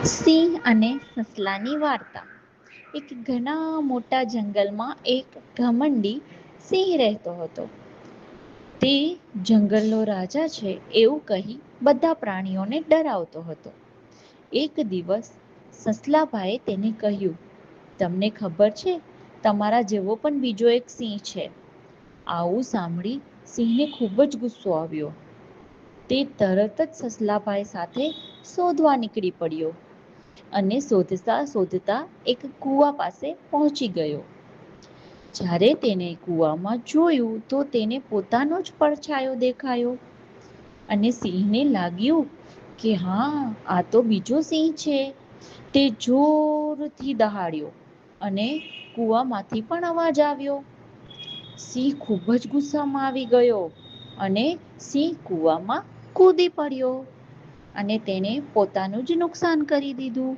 સિંહ અને સસલાની વાર્તા. એક ઘણા મોટા જંગલમાં એક ઘમંડી સિંહ રહેતો હતો. તે જંગલનો રાજા છે એવું કહી બધા પ્રાણીઓને ડરાવતો હતો. એક દિવસ સસલાભાઈએ તેને કહ્યું, તમને ખબર છે, તમારા જેવો પણ બીજો એક સિંહ છે. આવું સાંભળી સિંહને ખૂબ જ ગુસ્સો આવ્યો. તે તરત જ સસલાભાઈ સાથે શોધવા નીકળી પડ્યો. અને શોધતા શોધતા એક કૂવા પાસે પહોંચી ગયો. જ્યારે તેને કૂવામાં જોયું તો તેને પોતાનો જ પડછાયો દેખાયો. અને સિંહને લાગ્યું કે હા, આ તો બીજો સિંહ છે. તે જોરથી દહાડ્યો અને કૂવામાંથી પણ અવાજ આવ્યો. સિંહ ખૂબ જ ગુસ્સામાં આવી ગયો અને સિંહ કૂવામાં કૂદી પડ્યો અને તેણે પોતાનું જ નુકસાન કરી દીધું.